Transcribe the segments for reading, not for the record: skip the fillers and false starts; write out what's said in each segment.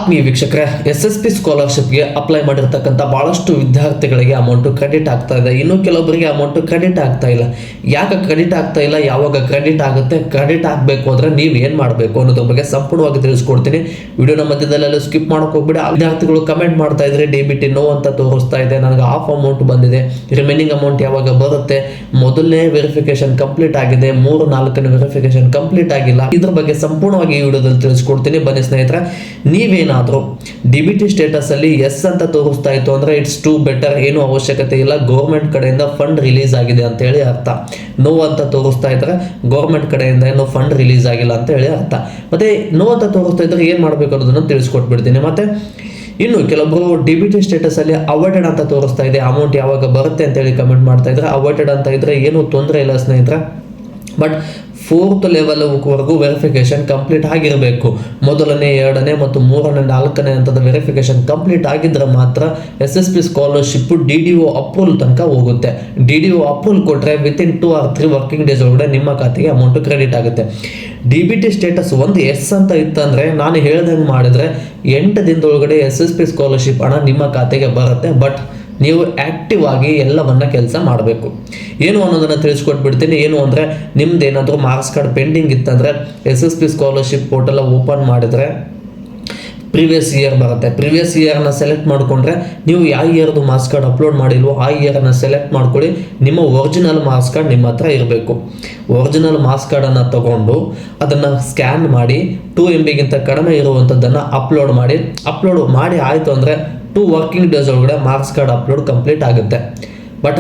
ಆತ್ಮೀಯ ವೀಕ್ಷಕರೇ, SSP ಸ್ಕಾಲರ್ಶಿಪ್ಗೆ apply ಮಾಡಿರ್ತಕ್ಕಂಥ ಬಹಳಷ್ಟು ವಿದ್ಯಾರ್ಥಿಗಳಿಗೆ ಅಮೌಂಟು ಕ್ರೆಡಿಟ್ ಆಗ್ತಾ ಇದೆ. ಇನ್ನು ಕೆಲವೊಬ್ಬರಿಗೆ ಅಮೌಂಟು ಕ್ರೆಡಿಟ್ ಆಗ್ತಾ ಇಲ್ಲ. ಯಾಕೆ ಕ್ರೆಡಿಟ್ ಆಗ್ತಾ ಇಲ್ಲ, ಯಾವಾಗ ಕ್ರೆಡಿಟ್ ಆಗುತ್ತೆ, ಕ್ರೆಡಿಟ್ ಆಗಬೇಕು ಅಂದರೆ ನೀವು ಏನು ಮಾಡಬೇಕು ಅನ್ನೋದ್ರ ಬಗ್ಗೆ ಸಂಪೂರ್ಣವಾಗಿ ತಿಳಿಸ್ಕೊಡ್ತೀನಿ. ವಿಡಿಯೋನ ಮಧ್ಯದಲ್ಲೆಲ್ಲ ಸ್ಕಿಪ್ ಮಾಡೋಕೆ ಹೋಗ್ಬಿಡಿ. ವಿದ್ಯಾರ್ಥಿಗಳು ಕಮೆಂಟ್ ಮಾಡ್ತಾ ಇದ್ರೆ DBT ನೋ ಅಂತ ತೋರಿಸ್ತಾ ಇದೆ, ನನಗೆ ಹಾಫ್ ಅಮೌಂಟ್ ಬಂದಿದೆ, ರಿಮೈನಿಂಗ್ ಅಮೌಂಟ್ ಯಾವಾಗ ಬರುತ್ತೆ, ಮೊದಲನೇ ವೆರಿಫಿಕೇಶನ್ ಕಂಪ್ಲೀಟ್ ಆಗಿದೆ, 3-4ನೇ ವೆರಿಫಿಕೇಶನ್ ಕಂಪ್ಲೀಟ್ ಆಗಿಲ್ಲ. ಇದ್ರ ಬಗ್ಗೆ ಸಂಪೂರ್ಣವಾಗಿ ಈ ವಿಡಿಯೋದಲ್ಲಿ ತಿಳಿಸ್ಕೊಡ್ತೀನಿ. ಬನ್ನಿ ಸ್ನೇಹಿತರೆ, ನೀವೇನಾದರೂ DBT ಸ್ಟೇಟಸ್ ಅಲ್ಲಿ ಎಸ್ ಅಂತ ತೋರಿಸ್ತಾ ಇತ್ತು ಅಂದ್ರೆ ಇಟ್ಸ್ ಟು ಬೆಟರ್, ಏನು ಅವಶ್ಯಕತೆ ಇಲ್ಲ, ಗೌರ್ಮೆಂಟ್ ಕಡೆಯಿಂದ ಫಂಡ್ ರಿಲೀಸ್ ಆಗಿದೆ ಅಂತ ಹೇಳಿ ಅರ್ಥ. ನೋ ಅಂತ ತೋರಿಸ್ತಾ ಇದ್ರೆ ಗೌರ್ಮೆಂಟ್ ಕಡೆಯಿಂದ ಏನು ಫಂಡ್ ರಿಲೀಸ್ ಆಗಿಲ್ಲ ಅಂತ ಹೇಳಿ ಅರ್ಥ. ಮತ್ತೆ ನೋ ಅಂತ ತೋರಿಸ್ತಾ ಇದ್ರೆ ಏನು ಮಾಡಬೇಕು ಅನ್ನೋದನ್ನು ತಿಳಿಸ್ಕೊಟ್ಬಿಡ್ತೀನಿ. ಮತ್ತೆ ಇನ್ನು ಕೆಲವೊಬ್ಬರು DBT ಸ್ಟೇಟಸ್ ಅಲ್ಲಿ ಅವಾಯ್ಡೆಡ್ ಅಂತ ತೋರಿಸ್ತಾ ಇದೆ, ಅಮೌಂಟ್ ಯಾವಾಗ ಬರುತ್ತೆ ಅಂತ ಹೇಳಿ ಕಮೆಂಟ್ ಮಾಡ್ತಾ ಇದ್ರೆ, ಅವಾಯ್ಡೆಡ್ ಅಂತ ಇದ್ರೆ ಏನು ತೊಂದರೆ ಇಲ್ಲ ಸ್ನೇಹಿತರೆ. ಬಟ್ 4th ಲೆವೆಲ್ ವರೆಗೂ ವೆರಿಫಿಕೇಶನ್ ಕಂಪ್ಲೀಟ್ ಆಗಿರಬೇಕು. ಮೊದಲನೇ, 2ನೇ ಮತ್ತು 3ನೇ, 4ನೇ ಹಂತದ ವೆರಿಫಿಕೇಶನ್ ಕಂಪ್ಲೀಟ್ ಆಗಿದ್ರೆ ಮಾತ್ರ SSP ಸ್ಕಾಲರ್ಶಿಪ್ DDO ಅಪ್ರೂವಲ್ ತನಕ ಹೋಗುತ್ತೆ. DDO ಅಪ್ರೂವಲ್ ಕೊಟ್ಟರೆ ವಿತಿನ್ 2 or 3 ವರ್ಕಿಂಗ್ ಡೇಸ್ ಒಳಗಡೆ ನಿಮ್ಮ ಖಾತೆಗೆ ಅಮೌಂಟ್ ಕ್ರೆಡಿಟ್ ಆಗುತ್ತೆ. DBT ಸ್ಟೇಟಸ್ ಒಂದು ಎಸ್ ಅಂತ ಇತ್ತಂದ್ರೆ ನಾನು ಹೇಳ್ದಂಗೆ ಮಾಡಿದ್ರೆ 8 ದಿನದೊಳಗಡೆ SSP ಸ್ಕಾಲರ್ಶಿಪ್ ಹಣ ನಿಮ್ಮ ಖಾತೆಗೆ ಬರುತ್ತೆ. ಬಟ್ ನೀವು ಆ್ಯಕ್ಟಿವ್ ಆಗಿ ಎಲ್ಲವನ್ನ ಕೆಲಸ ಮಾಡಬೇಕು. ಏನು ಅನ್ನೋದನ್ನು ತಿಳಿಸ್ಕೊಟ್ಬಿಡ್ತೀನಿ. ಏನು ಅಂದರೆ ನಿಮ್ದು ಏನಾದರೂ ಮಾರ್ಕ್ಸ್ ಕಾರ್ಡ್ ಪೆಂಡಿಂಗ್ ಇತ್ತಂದರೆ SSP ಸ್ಕಾಲರ್ಶಿಪ್ ಪೋರ್ಟಲ್ ಓಪನ್ ಮಾಡಿದರೆ ಪ್ರೀವಿಯಸ್ ಇಯರ್ ಬರುತ್ತೆ. ಪ್ರೀವಿಯಸ್ ಇಯರ್ನ ಸೆಲೆಕ್ಟ್ ಮಾಡಿಕೊಂಡ್ರೆ ನೀವು ಯಾವ ಇಯರ್ದು ಮಾರ್ಕ್ಸ್ ಕಾರ್ಡ್ ಅಪ್ಲೋಡ್ ಮಾಡಿಲ್ವೋ ಆ ಇಯರನ್ನು ಸೆಲೆಕ್ಟ್ ಮಾಡ್ಕೊಳ್ಳಿ. ನಿಮ್ಮ ಒರಿಜಿನಲ್ ಮಾರ್ಕ್ಸ್ ಕಾರ್ಡ್ ನಿಮ್ಮ ಹತ್ರ ಇರಬೇಕು. ಒರಿಜಿನಲ್ ಮಾರ್ಕ್ಸ್ ಕಾರ್ಡನ್ನು ತಗೊಂಡು ಅದನ್ನು ಸ್ಕ್ಯಾನ್ ಮಾಡಿ 2 MB ಕಡಿಮೆ ಇರುವಂಥದ್ದನ್ನು ಅಪ್ಲೋಡ್ ಮಾಡಿ ಆಯಿತು ಅಂದರೆ 2 ವರ್ಕಿಂಗ್ ಡೇಸ್ ಒಳಗಡೆ ಮಾರ್ಕ್ಸ್ ಕಾರ್ಡ್ ಅಪ್ಲೋಡ್ ಕಂಪ್ಲೀಟ್ ಆಗುತ್ತೆ. ಬಟ್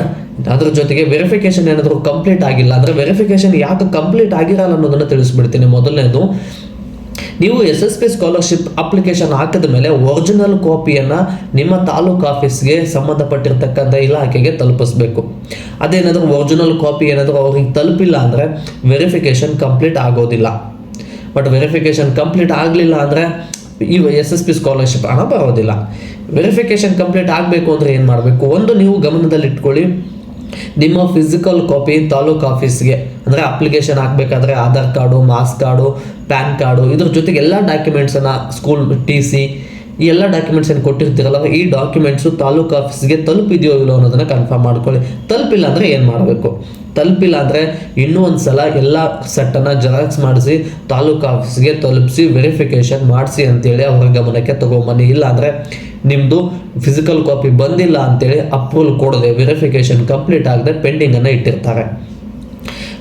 ಅದ್ರ ಜೊತೆಗೆ ವೆರಿಫಿಕೇಶನ್ ಏನಾದರೂ ಕಂಪ್ಲೀಟ್ ಆಗಿಲ್ಲ ಅಂದರೆ ವೆರಿಫಿಕೇಶನ್ ಯಾಕೆ ಕಂಪ್ಲೀಟ್ ಆಗಿರಲ್ಲ ಅನ್ನೋದನ್ನು ತಿಳಿಸ್ಬಿಡ್ತೀನಿ. ಮೊದಲನೇದು, ನೀವು SSP ಸ್ಕಾಲರ್ಶಿಪ್ ಅಪ್ಲಿಕೇಶನ್ ಹಾಕಿದ ಮೇಲೆ ಒರಿಜಿನಲ್ ಕಾಪಿಯನ್ನು ನಿಮ್ಮ ತಾಲೂಕು ಆಫೀಸ್ಗೆ ಸಂಬಂಧಪಟ್ಟಿರ್ತಕ್ಕಂಥ ಇಲಾಖೆಗೆ ತಲುಪಿಸ್ಬೇಕು. ಅದೇನಾದರೂ ಒರಿಜಿನಲ್ ಕಾಪಿ ಏನಾದರೂ ಅವ್ರಿಗೆ ತಲುಪಿಲ್ಲ ಅಂದರೆ ವೆರಿಫಿಕೇಶನ್ ಕಂಪ್ಲೀಟ್ ಆಗೋದಿಲ್ಲ. ಬಟ್ ವೆರಿಫಿಕೇಶನ್ ಕಂಪ್ಲೀಟ್ ಆಗಲಿಲ್ಲ ಅಂದರೆ ಈ SSP ಸ್ಕಾಲರ್ಶಿಪ್ ಹಣ ಬರೋದಿಲ್ಲ. ವೆರಿಫಿಕೇಶನ್ ಕಂಪ್ಲೀಟ್ ಆಗಬೇಕು ಅಂದರೆ ಏನು ಮಾಡಬೇಕು, ಒಂದು ನೀವು ಗಮನದಲ್ಲಿಟ್ಕೊಳ್ಳಿ, ನಿಮ್ಮ ಫಿಸಿಕಲ್ ಕಾಪಿ ತಾಲೂಕು ಆಫೀಸ್ಗೆ ಅಂದರೆ ಅಪ್ಲಿಕೇಶನ್ ಹಾಕಬೇಕಾದ್ರೆ Aadhaar card, marks card, PAN card, ಇದ್ರ ಜೊತೆಗೆ ಎಲ್ಲ ಡಾಕ್ಯುಮೆಂಟ್ಸನ್ನು, ಸ್ಕೂಲ್ TC, ಈ ಎಲ್ಲ ಡಾಕ್ಯುಮೆಂಟ್ಸ್ ಏನು ಕೊಟ್ಟಿರ್ತೀರಲ್ಲ ಈ ಡಾಕ್ಯುಮೆಂಟ್ಸು ತಾಲೂಕು ಆಫೀಸ್ಗೆ ತಲುಪಿದೆಯೋ ಇಲ್ಲೋ ಅನ್ನೋದನ್ನು ಕನ್ಫರ್ಮ್ ಮಾಡ್ಕೊಳ್ಳಿ. ತಲುಪಿಲ್ಲ ಅಂದರೆ ಏನು ಮಾಡಬೇಕು, ತಲುಪಿಲ್ಲ ಅಂದರೆ ಇನ್ನೂ ಒಂದು ಸಲ ಎಲ್ಲ ಸೆಟ್ಟನ್ನು ಜೆರಾಕ್ಸ್ ಮಾಡಿಸಿ ತಾಲೂಕು ಆಫೀಸ್ಗೆ ತಲುಪಿಸಿ ವೆರಿಫಿಕೇಶನ್ ಮಾಡಿಸಿ ಅಂತೇಳಿ ಅವರ ಗಮನಕ್ಕೆ ತಗೊಂಬನ್ನಿ. ಇಲ್ಲ ಅಂದರೆ ನಿಮ್ಮದು ಫಿಸಿಕಲ್ ಕಾಪಿ ಬಂದಿಲ್ಲ ಅಂತೇಳಿ ಅಪ್ರೂವಲ್ ಕೊಡದೆ ವೆರಿಫಿಕೇಶನ್ ಕಂಪ್ಲೀಟ್ ಆಗದೆ ಪೆಂಡಿಂಗನ್ನು ಇಟ್ಟಿರ್ತಾರೆ.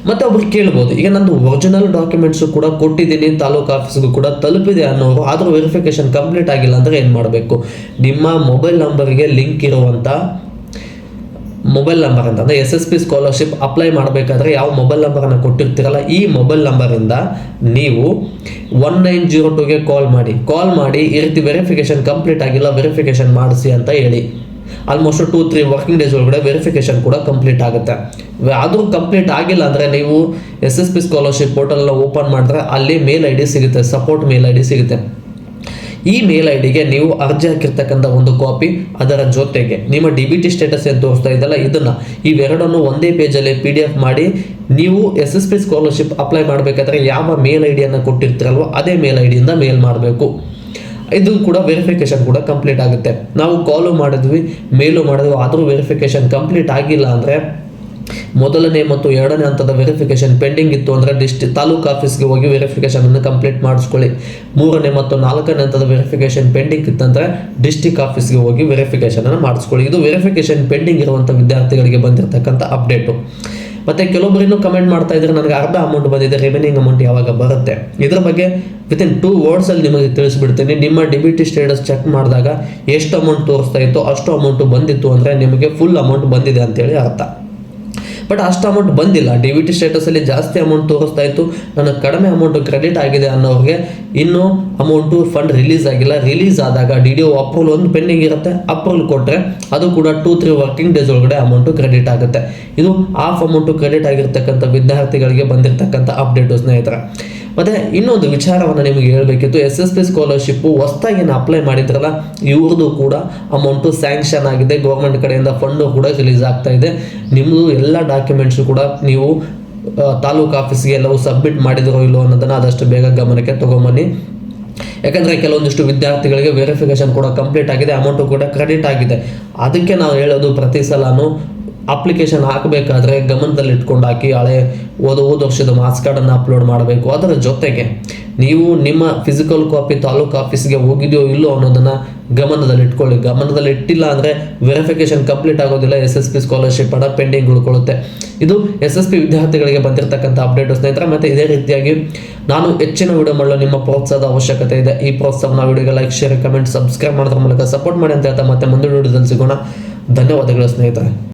ಮತ್ತು ಒಬ್ರು ಕೇಳ್ಬೋದು, ಈಗ ನಂದು ಒರಿಜಿನಲ್ ಡಾಕ್ಯುಮೆಂಟ್ಸು ಕೂಡ ಕೊಟ್ಟಿದ್ದೀನಿ, ತಾಲೂಕು ಆಫೀಸ್ಗೂ ಕೂಡ ತಲುಪಿದೆ ಅನ್ನೋರು, ಆದರೂ ವೆರಿಫಿಕೇಶನ್ ಕಂಪ್ಲೀಟ್ ಆಗಿಲ್ಲ ಅಂದರೆ ಏನು ಮಾಡಬೇಕು, ನಿಮ್ಮ ಮೊಬೈಲ್ ನಂಬರ್ಗೆ ಲಿಂಕ್ ಇರುವಂಥ ಮೊಬೈಲ್ ನಂಬರ್ ಅಂತ ಅಂದರೆ SSP ಸ್ಕಾಲರ್ಶಿಪ್ ಅಪ್ಲೈ ಮಾಡಬೇಕಾದ್ರೆ ಯಾವ ಮೊಬೈಲ್ ನಂಬರನ್ನು ಕೊಟ್ಟಿರ್ತೀರಲ್ಲ ಈ ಮೊಬೈಲ್ ನಂಬರಿಂದ ನೀವು 1902ಗೆ ಕಾಲ್ ಮಾಡಿ ಈ ರೀತಿ ವೆರಿಫಿಕೇಶನ್ ಕಂಪ್ಲೀಟ್ ಆಗಿಲ್ಲ, ವೆರಿಫಿಕೇಶನ್ ಮಾಡಿಸಿ ಅಂತ ಹೇಳಿ. ಆಲ್ಮೋಸ್ಟ್ 2-3 ವರ್ಕಿಂಗ್ ಡೇಸ್ ಒಳಗಡೆ ವೆರಿಫಿಕೇಶನ್ ಕೂಡ ಕಂಪ್ಲೀಟ್ ಆಗುತ್ತೆ. ಆದರೂ ಕಂಪ್ಲೀಟ್ ಆಗಿಲ್ಲ ಅಂದರೆ ನೀವು SSP ಸ್ಕಾಲರ್ಶಿಪ್ ಪೋರ್ಟಲ್ನ ಓಪನ್ ಮಾಡಿದ್ರೆ ಅಲ್ಲಿ ಮೇಲ್ ID ಸಿಗುತ್ತೆ, ಸಪೋರ್ಟ್ ಮೇಲ್ ID ಸಿಗುತ್ತೆ. ಈ ಮೇಲ್ IDಗೆ ನೀವು ಅರ್ಜಿ ಹಾಕಿರ್ತಕ್ಕಂಥ ಒಂದು ಕಾಪಿ, ಅದರ ಜೊತೆಗೆ ನಿಮ್ಮ DBT ಸ್ಟೇಟಸ್ ಏನು ತೋರಿಸ್ತಾ ಇದ್ದಲ್ಲ ಇದನ್ನು, ಇವೆರಡನ್ನು ಒಂದೇ ಪೇಜಲ್ಲಿ PDF ಮಾಡಿ ನೀವು SSP ಸ್ಕಾಲರ್ಶಿಪ್ ಅಪ್ಲೈ ಮಾಡಬೇಕಾದ್ರೆ ಯಾವ ಮೇಲ್ IDಯನ್ನು ಕೊಟ್ಟಿರ್ತೀರಲ್ವ ಅದೇ ಮೇಲ್ IDಯಿಂದ ಮೇಲ್ ಮಾಡಬೇಕು. ಇದು ಕೂಡ ವೆರಿಫಿಕೇಶನ್ ಕೂಡ ಕಂಪ್ಲೀಟ್ ಆಗುತ್ತೆ. ನಾವು ಕಾಲು ಮಾಡಿದ್ವಿ, ಮೇಲು ಮಾಡಿದ್ವಿ, ಆದರೂ ವೆರಿಫಿಕೇಶನ್ ಕಂಪ್ಲೀಟ್ ಆಗಿಲ್ಲ ಅಂದರೆ ಮೊದಲನೇ ಮತ್ತು 2ನೇ ಹಂತದ ವೆರಿಫಿಕೇಶನ್ ಪೆಂಡಿಂಗ್ ಇತ್ತು ಅಂದರೆ ತಾಲೂಕು ಆಫೀಸ್ಗೆ ಹೋಗಿ ವೆರಿಫಿಕೇಶನ್ ಅನ್ನು ಕಂಪ್ಲೀಟ್ ಮಾಡಿಸ್ಕೊಳ್ಳಿ. 3ನೇ ಮತ್ತು 4ನೇ ಹಂತದ ವೆರಿಫಿಕೇಶನ್ ಪೆಂಡಿಂಗ್ ಇತ್ತಂದರೆ ಡಿಸ್ಟಿಕ್ ಆಫೀಸ್ಗೆ ಹೋಗಿ ವೆರಿಫಿಕೇಶನ್ ಅನ್ನು ಮಾಡಿಸ್ಕೊಳ್ಳಿ. ಇದು ವೆರಿಫಿಕೇಶನ್ ಪೆಂಡಿಂಗ್ ಇರುವಂಥ ವಿದ್ಯಾರ್ಥಿಗಳಿಗೆ ಬಂದಿರತಕ್ಕಂಥ ಅಪ್ಡೇಟು. ಮತ್ತು ಕೆಲವೊಬ್ಬರು ಇನ್ನೂ ಕಮೆಂಟ್ ಮಾಡ್ತಾ ಇದ್ದಾರೆ, ನನಗೆ ಅರ್ಧ ಅಮೌಂಟ್ ಬಂದಿದೆ, ರಿಮೈನಿಂಗ್ ಅಮೌಂಟ್ ಯಾವಾಗ ಬರುತ್ತೆ. ಇದ್ರ ಬಗ್ಗೆ ವಿತಿನ್ 2 ವರ್ಡ್ಸಲ್ಲಿ ನಿಮಗೆ ತಿಳಿಸ್ಬಿಡ್ತೀನಿ. ನಿಮ್ಮ DBT ಸ್ಟೇಟಸ್ ಚೆಕ್ ಮಾಡಿದಾಗ ಎಷ್ಟು ಅಮೌಂಟ್ ತೋರಿಸ್ತಾ ಇತ್ತು ಅಷ್ಟು ಅಮೌಂಟು ಬಂದಿತ್ತು ಅಂದರೆ ನಿಮಗೆ ಫುಲ್ ಅಮೌಂಟ್ ಬಂದಿದೆ ಅಂತೇಳಿ ಅರ್ಥ. ಬಟ್ ಅಷ್ಟು ಅಮೌಂಟ್ ಬಂದಿಲ್ಲ, DBT ಸ್ಟೇಟಸಲ್ಲಿ ಜಾಸ್ತಿ ಅಮೌಂಟ್ ತೋರಿಸ್ತಾ ಇತ್ತು, ನನಗೆ ಕಡಿಮೆ ಅಮೌಂಟು ಕ್ರೆಡಿಟ್ ಆಗಿದೆ ಅನ್ನೋರಿಗೆ ಇನ್ನೂ ಅಮೌಂಟು ಫಂಡ್ ರಿಲೀಸ್ ಆಗಿಲ್ಲ. ರಿಲೀಸ್ ಆದಾಗ DDO ಅಪ್ರೂವಲ್ ಒಂದು ಪೆಂಡಿಂಗ್ ಇರುತ್ತೆ, ಅಪ್ರೂವಲ್ ಕೊಟ್ಟರೆ ಅದು ಕೂಡ 2-3 ವರ್ಕಿಂಗ್ ಡೇಸ್ ಒಳಗಡೆ ಅಮೌಂಟು ಕ್ರೆಡಿಟ್ ಆಗುತ್ತೆ. ಇದು ಹಾಫ್ ಅಮೌಂಟು ಕ್ರೆಡಿಟ್ ಆಗಿರ್ತಕ್ಕಂಥ ವಿದ್ಯಾರ್ಥಿಗಳಿಗೆ ಬಂದಿರತಕ್ಕಂಥ ಅಪ್ಡೇಟು ಸ್ನೇಹಿತರೆ. ಮತ್ತು ಇನ್ನೊಂದು ವಿಚಾರವನ್ನು ನಿಮಗೆ ಹೇಳಬೇಕಿತ್ತು, SSP ಸ್ಕಾಲರ್ಶಿಪ್ಪು ಹೊಸದಾಗಿ ಏನು ಅಪ್ಲೈ ಮಾಡಿದ್ರಲ್ಲ ಇವ್ರದ್ದು ಕೂಡ ಅಮೌಂಟು ಸ್ಯಾಂಕ್ಷನ್ ಆಗಿದೆ, ಗೌರ್ಮೆಂಟ್ ಕಡೆಯಿಂದ ಫಂಡು ಕೂಡ ರಿಲೀಸ್ ಆಗ್ತಾ ಇದೆ. ನಿಮ್ಮದು ಎಲ್ಲ ಡಾಕ್ಯುಮೆಂಟ್ಸು ಕೂಡ ನೀವು ತಾಲೂಕು ಆಫೀಸ್ಗೆ ಎಲ್ಲವೂ ಸಬ್ಮಿಟ್ ಮಾಡಿದಿರೋ ಇಲ್ಲೋ ಅನ್ನೋದನ್ನು ಆದಷ್ಟು ಬೇಗ ಗಮನಕ್ಕೆ ತಗೊಂಬನ್ನಿ. ಯಾಕಂದರೆ ಕೆಲವೊಂದಿಷ್ಟು ವಿದ್ಯಾರ್ಥಿಗಳಿಗೆ ವೆರಿಫಿಕೇಶನ್ ಕೂಡ ಕಂಪ್ಲೀಟ್ ಆಗಿದೆ, ಅಮೌಂಟು ಕೂಡ ಕ್ರೆಡಿಟ್ ಆಗಿದೆ. ಅದಕ್ಕೆ ನಾವು ಹೇಳೋದು ಪ್ರತಿ ಸಲನೂ ಅಪ್ಲಿಕೇಶನ್ ಹಾಕಬೇಕಾದ್ರೆ ಗಮನದಲ್ಲಿ ಇಟ್ಕೊಂಡು ಹಾಕಿ. ಹೋದ ವರ್ಷದ ಮಾರ್ಕ್ಸ್ ಕಾರ್ಡನ್ನು ಅಪ್ಲೋಡ್ ಮಾಡಬೇಕು. ಅದರ ಜೊತೆಗೆ ನೀವು ನಿಮ್ಮ ಫಿಸಿಕಲ್ ಕಾಪಿ ತಾಲೂಕು ಆಫೀಸ್ಗೆ ಹೋಗಿದೆಯೋ ಇಲ್ಲೋ ಅನ್ನೋದನ್ನು ಗಮನದಲ್ಲಿ ಇಟ್ಕೊಳ್ಳಿ. ಗಮನದಲ್ಲಿ ಇಟ್ಟಿಲ್ಲ ಅಂದರೆ ವೆರಿಫಿಕೇಶನ್ ಕಂಪ್ಲೀಟ್ ಆಗೋದಿಲ್ಲ, SSP ಸ್ಕಾಲರ್ಶಿಪ್ ಹಣ ಪೆಂಡಿಂಗ್ ಉಳ್ಕೊಳ್ಳುತ್ತೆ. ಇದು SSP ವಿದ್ಯಾರ್ಥಿಗಳಿಗೆ ಬಂದಿರತಕ್ಕಂಥ ಅಪ್ಡೇಟ್ ಸ್ನೇಹಿತರೆ. ಮತ್ತು ಇದೇ ರೀತಿಯಾಗಿ ನಾನು ಹೆಚ್ಚಿನ ವಿಡಿಯೋ ಮಾಡಲು ನಿಮ್ಮ ಪ್ರೋತ್ಸಾಹದ ಅವಶ್ಯಕತೆ ಇದೆ. ಈ ಪ್ರೋತ್ಸಾಹನ ವಿಡಿಯೋಗೆ ಲೈಕ್, ಶೇರ್, ಕಮೆಂಟ್, ಸಬ್ಸ್ಕ್ರೈಬ್ ಮಾಡೋದ್ರ ಮೂಲಕ ಸಪೋರ್ಟ್ ಮಾಡಿ ಅಂತ ಹೇಳ್ತಾ ಮತ್ತೆ ಮುಂದಿನ ವಿಡಿಯೋದಲ್ಲಿ ಸಿಗೋಣ. ಧನ್ಯವಾದಗಳು ಸ್ನೇಹಿತರೆ.